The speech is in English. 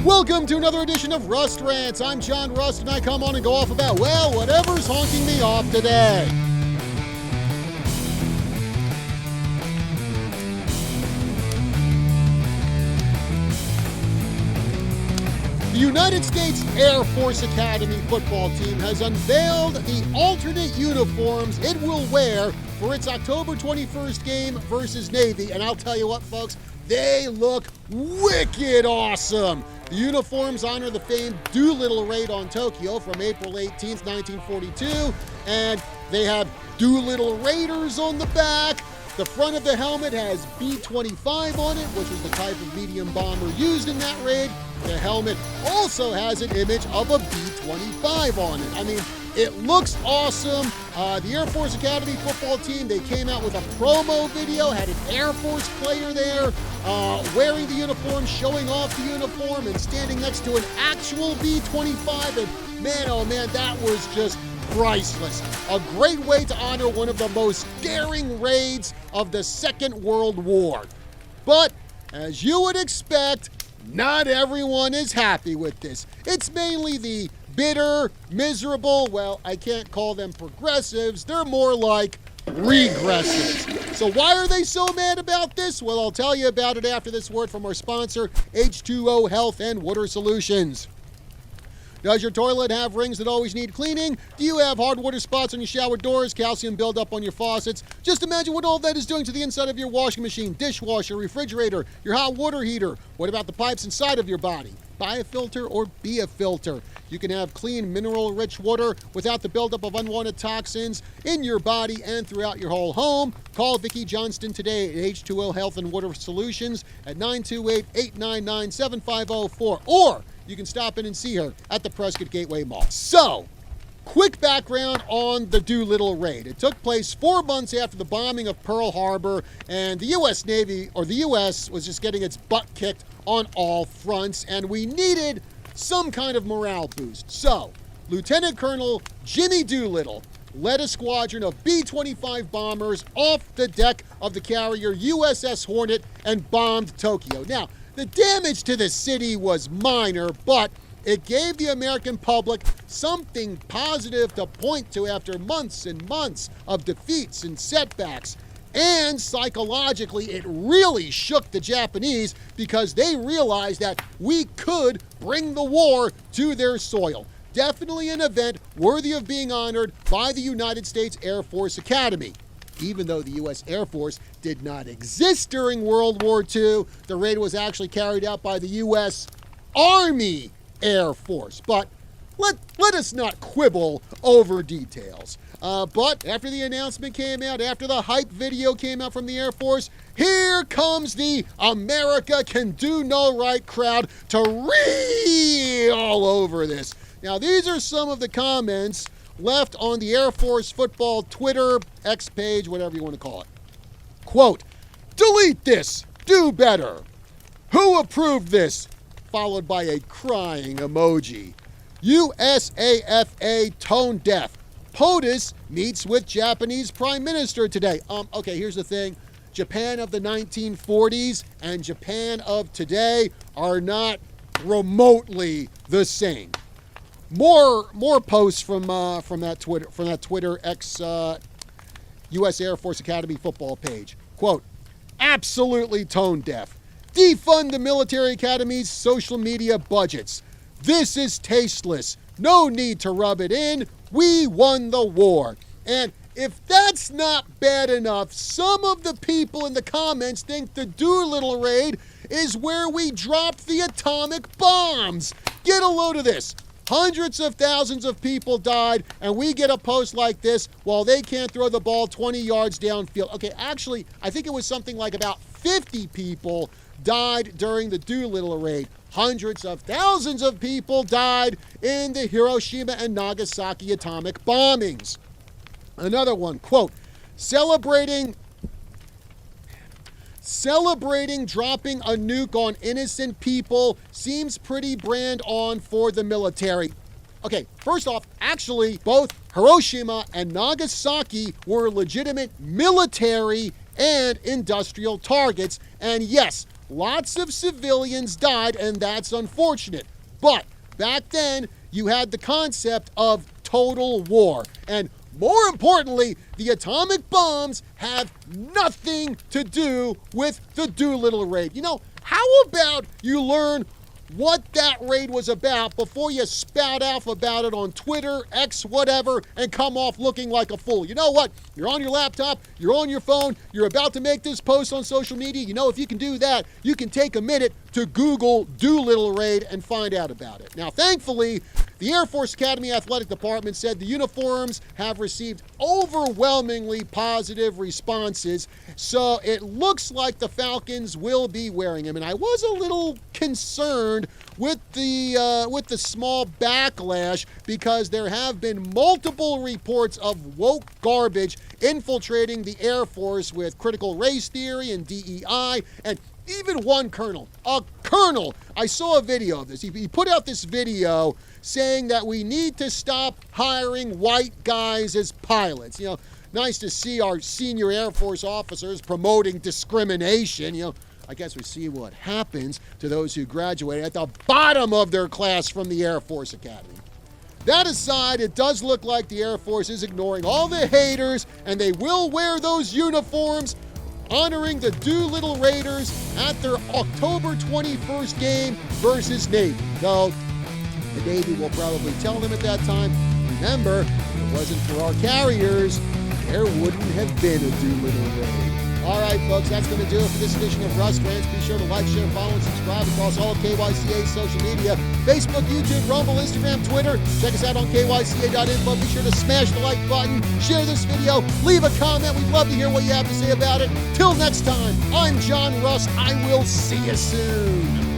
Welcome to another edition of Rust Rants. I'm John Rust, and I come on and go off about, well, whatever's honking me off today. The United States Air Force Academy football team has unveiled the alternate uniforms it will wear for its October 21st game versus Navy. And I'll tell you what, folks, they look wicked awesome. The uniforms honor the famed Doolittle Raid on Tokyo from April 18th, 1942, and they have Doolittle Raiders on the back. The front of the helmet has B-25 on it, which was the type of medium bomber used in that raid. The helmet also has an image of a B-25 on it. I mean, it looks awesome. The Air Force Academy football team, they came out with a promo video, had an Air Force player there wearing the uniform, showing off the uniform, and standing next to an actual B-25. And man, oh man, that was just priceless. A great way to honor one of the most daring raids of the Second World War. But, as you would expect, not everyone is happy with this. It's mainly the bitter, miserable, well, I can't call them progressives, they're more like regressives. So why are they so mad about this? Well, I'll tell you about it after this word from our sponsor, H2O Health and Water Solutions. Does your toilet have rings that always need cleaning? Do you have hard water spots on your shower doors, calcium buildup on your faucets? Just imagine what all that is doing to the inside of your washing machine, dishwasher, refrigerator, your hot water heater. What about the pipes inside of your body? Buy a filter or be a filter. You can have clean, mineral-rich water without the buildup of unwanted toxins in your body and throughout your whole home. Call Vicki Johnston today at H2O Health and Water Solutions at 928-899-7504, or you can stop in and see her at the Prescott Gateway Mall. So, quick background on the Doolittle Raid. It took place 4 months after the bombing of Pearl Harbor, and the U.S. Navy, or the U.S., was just getting its butt kicked on all fronts, and we needed some kind of morale boost. So, Lieutenant Colonel Jimmy Doolittle led a squadron of B-25 bombers off the deck of the carrier USS Hornet and bombed Tokyo. Now, the damage to the city was minor, but it gave the American public something positive to point to after months and months of defeats and setbacks. And psychologically, it really shook the Japanese because they realized that we could bring the war to their soil. Definitely an event worthy of being honored by the United States Air Force Academy. Even though the U.S. Air Force did not exist during World War II, the raid was actually carried out by the U.S. Army Air Force. But let us not quibble over details. But after the announcement came out, after the hype video came out from the Air Force, here comes the America Can Do No Right crowd to reel all over this. Now, these are some of the comments left on the Air Force football Twitter, X page, whatever you want to call it. Quote, "Delete this, do better. Who approved this?" Followed by a crying emoji. USAFA tone deaf. POTUS meets with Japanese Prime Minister today. Okay, here's the thing. Japan of the 1940s and Japan of today are not remotely the same. More posts from that Twitter X U.S. Air Force Academy football page. Quote, "Absolutely tone deaf. Defund the military academy's social media budgets. This is tasteless. No need to rub it in. We won the war." And if that's not bad enough, some of the people in the comments think the Doolittle Raid is where we dropped the atomic bombs. Get a load of this. Hundreds of thousands of people died, and we get a post like this while they can't throw the ball 20 yards downfield. Okay, actually, I think it was something like about 50 people died during the Doolittle Raid. Hundreds of thousands of people died in the Hiroshima and Nagasaki atomic bombings. Another one, quote, celebrating dropping a nuke on innocent people seems pretty brand on for the military. Okay, first off, actually, both Hiroshima and Nagasaki were legitimate military and industrial targets. And yes, lots of civilians died, and that's unfortunate. But back then, you had the concept of total war. And more importantly, the atomic bombs have nothing to do with the Doolittle Raid. You know, how about you learn what that raid was about before you spout off about it on Twitter, X, whatever, and come off looking like a fool? You know what? You're on your laptop, you're on your phone, you're about to make this post on social media. You know, if you can do that, you can take a minute to Google Doolittle Raid and find out about it. Now, thankfully, the Air Force Academy Athletic Department said the uniforms have received overwhelmingly positive responses, so it looks like the Falcons will be wearing them. And I was a little concerned with the small backlash because there have been multiple reports of woke garbage infiltrating the Air Force with critical race theory and DEI, and even one colonel, I saw a video of this. He put out this video saying that we need to stop hiring white guys as pilots. You know, nice to see our senior Air Force officers promoting discrimination. You know, I guess we see what happens to those who graduate at the bottom of their class from the Air Force Academy. That aside, it does look like the Air Force is ignoring all the haters, and they will wear those uniforms honoring the Doolittle Raiders at their October 21st game versus Navy. Though the Navy will probably tell them at that time, remember, if it wasn't for our carriers, there wouldn't have been a Doolittle Raid. All right, folks, that's going to do it for this edition of Rust Rants. Be sure to like, share, follow, and subscribe across all of KYCA's social media, Facebook, YouTube, Rumble, Instagram, Twitter. Check us out on KYCA.info. Be sure to smash the like button, share this video, leave a comment. We'd love to hear what you have to say about it. Till next time, I'm John Rust. I will see you soon.